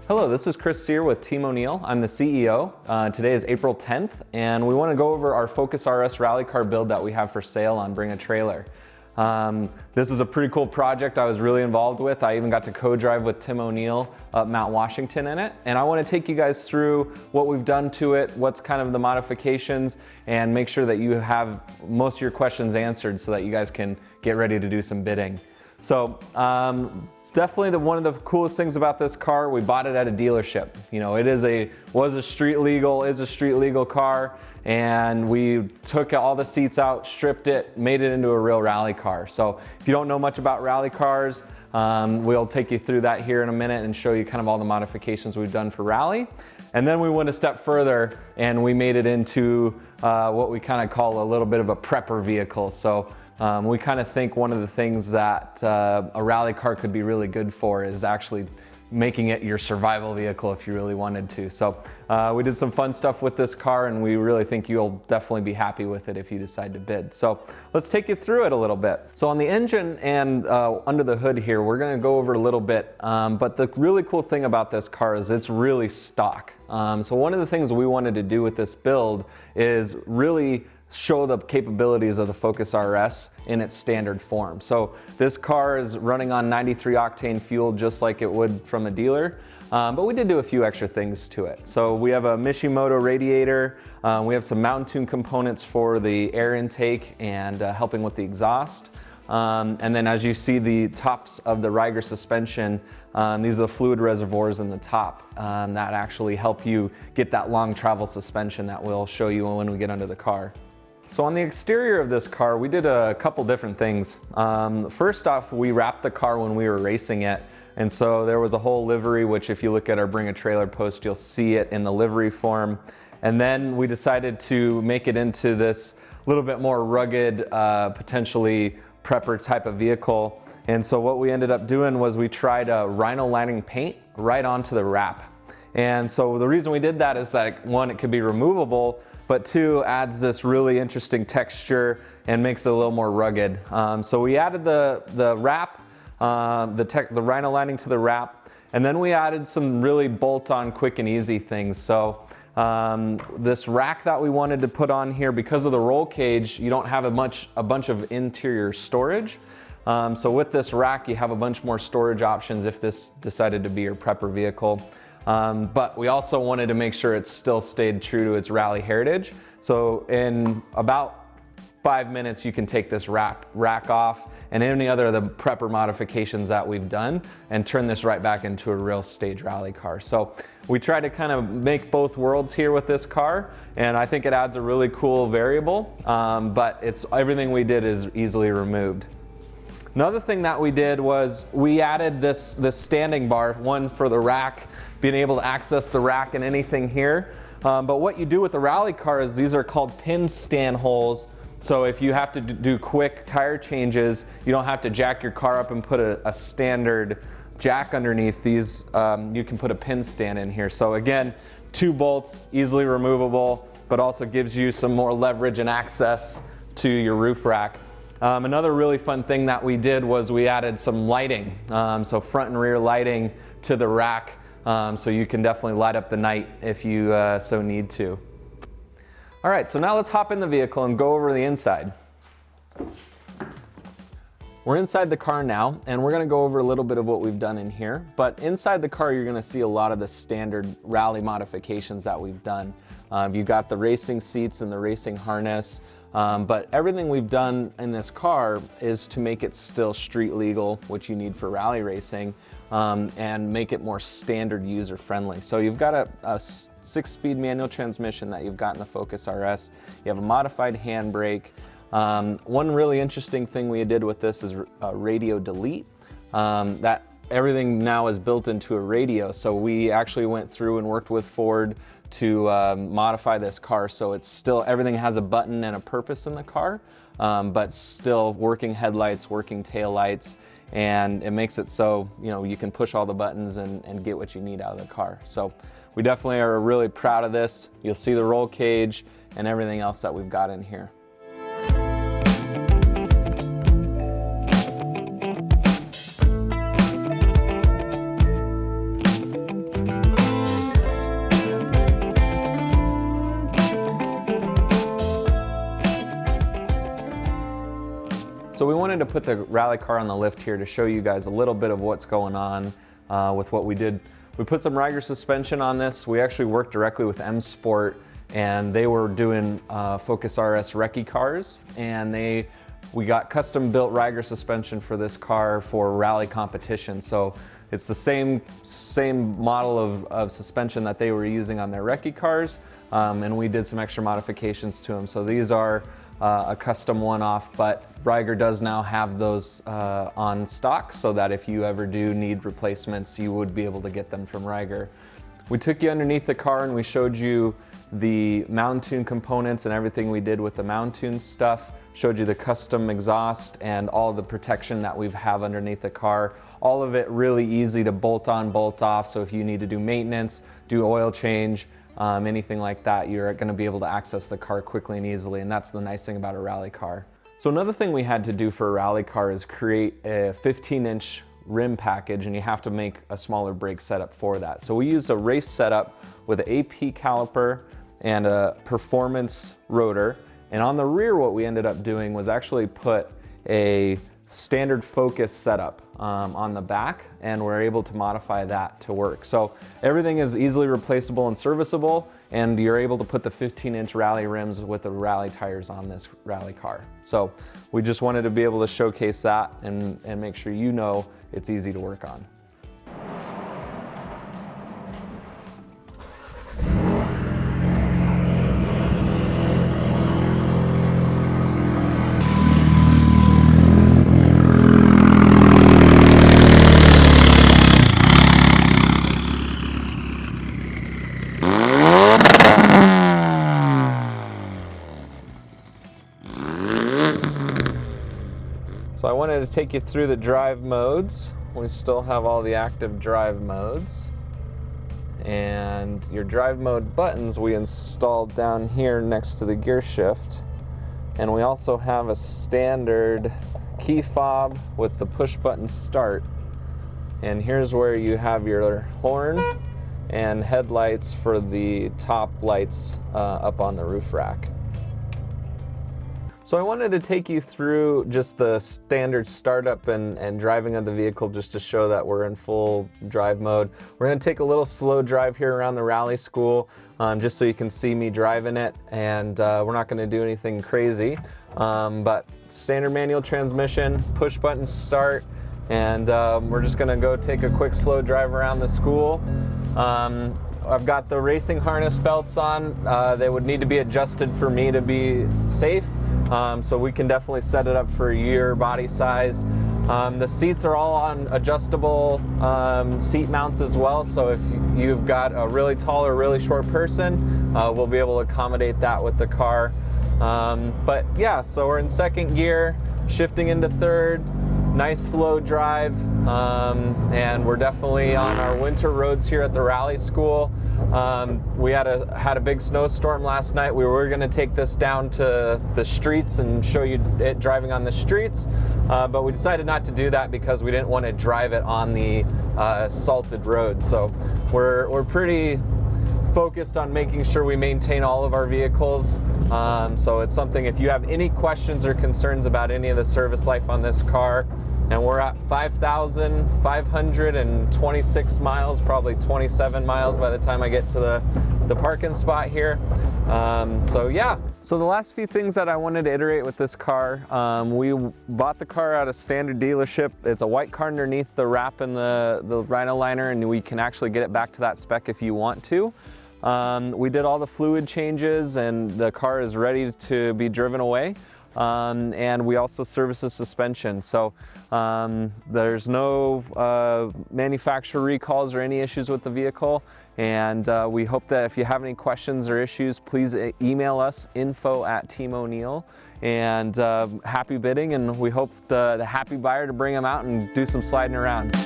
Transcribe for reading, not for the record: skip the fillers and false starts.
Hello, this is Chris Sear with Team O'Neill. I'm the CEO. Today is April 10th, and we want to go over our Focus RS rally car build that we have for sale on Bring a Trailer. This is a pretty cool project I was really involved with. I even got to co-drive with Tim O'Neill up Mount Washington in it. And I want to take you guys through what we've done to it, what's kind of the modifications, and make sure that you have most of your questions answered so that you guys can get ready to do some bidding. So definitely one of the coolest things about this car, we bought it at a dealership. You know, it is was a street legal car, and we took all the seats out, stripped it, made it into a real rally car. So if you don't know much about rally cars, we'll take you through that here in a minute and show you kind of all the modifications we've done for rally. And then we went a step further and we made it into what we kind of call a little bit of a prepper vehicle. So we kind of think one of the things that a rally car could be really good for is actually making it your survival vehicle if you really wanted to. So we did some fun stuff with this car, and we really think you'll definitely be happy with it if you decide to bid. So let's take you through it a little bit. So on the engine and under the hood here, we're going to go over a little bit, but the really cool thing about this car is it's really stock. So one of the things we wanted to do with this build is really show the capabilities of the Focus RS in its standard form. So this car is running on 93 octane fuel just like it would from a dealer, but we did do a few extra things to it. So we have a Mishimoto radiator, we have some Mountain Tune components for the air intake and helping with the exhaust. And then as you see the tops of the Ryger suspension, these are the fluid reservoirs in the top that actually help you get that long travel suspension that we'll show you when we get under the car. So on the exterior of this car, we did a couple different things. First off, we wrapped the car when we were racing it. And so there was a whole livery, which if you look at our Bring a Trailer post, you'll see it in the livery form. And then we decided to make it into this little bit more rugged, potentially prepper type of vehicle. And so what we ended up doing was we tried a Rhino lining paint right onto the wrap. And so the reason we did that is that, one, it could be removable, but two, adds this really interesting texture and makes it a little more rugged. So we added the wrap, the Rhino lining to the wrap, and then we added some really bolt-on quick and easy things. So this rack that we wanted to put on here, because of the roll cage, you don't have a bunch of interior storage. So with this rack, you have a bunch more storage options if this decided to be your prepper vehicle. But we also wanted to make sure it still stayed true to its rally heritage. So in about 5 minutes, you can take this rack off and any other of the prepper modifications that we've done and turn this right back into a real stage rally car. So we try to kind of make both worlds here with this car, and I think it adds a really cool variable, but everything we did is easily removed. Another thing that we did was we added this standing bar, one for the rack, being able to access the rack and anything here. But what you do with the rally car is these are called pin stand holes. So if you have to do quick tire changes, you don't have to jack your car up and put a standard jack underneath these. You can put a pin stand in here. So again, 2 bolts, easily removable, but also gives you some more leverage and access to your roof rack. Another really fun thing that we did was we added some lighting, so front and rear lighting to the rack, so you can definitely light up the night if you so need to. All right, so now let's hop in the vehicle and go over the inside. We're inside the car now, and we're gonna go over a little bit of what we've done in here, but inside the car you're gonna see a lot of the standard rally modifications that we've done. You've got the racing seats and the racing harness, but everything we've done in this car is to make it still street legal, which you need for rally racing, and make it more standard user friendly. So you've got a 6-speed manual transmission that you've got in the Focus RS. You have a modified handbrake. One really interesting thing we did with this is radio delete. That everything now is built into a radio, so we actually went through and worked with Ford to modify this car so it's still, everything has a button and a purpose in the car, but still working headlights, working tail lights, and it makes it so you can push all the buttons and get what you need out of the car. So we definitely are really proud of this. You'll see the roll cage and everything else that we've got in here. So we wanted to put the rally car on the lift here to show you guys a little bit of what's going on with what we did. We put some Ryger suspension on this. We actually worked directly with M Sport, and they were doing Focus RS recce cars, and we got custom built Ryger suspension for this car for rally competition. So it's the same model of suspension that they were using on their recce cars, and we did some extra modifications to them. So these are a custom one-off, but Ryger does now have those on stock, so that if you ever do need replacements, you would be able to get them from Ryger. We took you underneath the car and we showed you the Mountain components and everything we did with the Mountain stuff, showed you the custom exhaust and all the protection that we have underneath the car. All of it really easy to bolt on, bolt off, so if you need to do maintenance, do oil change, anything like that, you're going to be able to access the car quickly and easily, and that's the nice thing about a rally car. So another thing we had to do for a rally car is create a 15-inch rim package, and you have to make a smaller brake setup for that. So we used a race setup with an AP caliper and a performance rotor, and on the rear what we ended up doing was actually put a standard Focus setup on the back, and we're able to modify that to work. So everything is easily replaceable and serviceable, and you're able to put the 15-inch rally rims with the rally tires on this rally car. So we just wanted to be able to showcase that and make sure you know it's easy to work on. So I wanted to take you through the drive modes. We still have all the active drive modes. And your drive mode buttons we installed down here next to the gear shift. And we also have a standard key fob with the push button start. And here's where you have your horn and headlights for the top lights up on the roof rack. So I wanted to take you through just the standard startup and driving of the vehicle, just to show that we're in full drive mode. We're going to take a little slow drive here around the rally school, just so you can see me driving it, and we're not going to do anything crazy, but standard manual transmission, push button start, and we're just going to go take a quick slow drive around the school. I've got the racing harness belts on. They would need to be adjusted for me to be safe. So we can definitely set it up for your body size. The seats are all on adjustable seat mounts as well, so if you've got a really tall or really short person, we'll be able to accommodate that with the car. But yeah, so we're in second gear, shifting into third, nice slow drive, and we're definitely on our winter roads here at the rally school. We had a big snowstorm last night. We were going to take this down to the streets and show you it driving on the streets, but we decided not to do that because we didn't want to drive it on the salted road. So we're pretty focused on making sure we maintain all of our vehicles. So it's something, if you have any questions or concerns about any of the service life on this car, and we're at 5,526 miles, probably 27 miles by the time I get to the parking spot here. So yeah. So the last few things that I wanted to iterate with this car, we bought the car at a standard dealership. It's a white car underneath the wrap and the Rhino liner, and we can actually get it back to that spec if you want to. We did all the fluid changes, and the car is ready to be driven away. And we also service the suspension. So there's no manufacturer recalls or any issues with the vehicle. And we hope that if you have any questions or issues, please email us, info@teamoneil. And happy bidding, and we hope the happy buyer to bring them out and do some sliding around.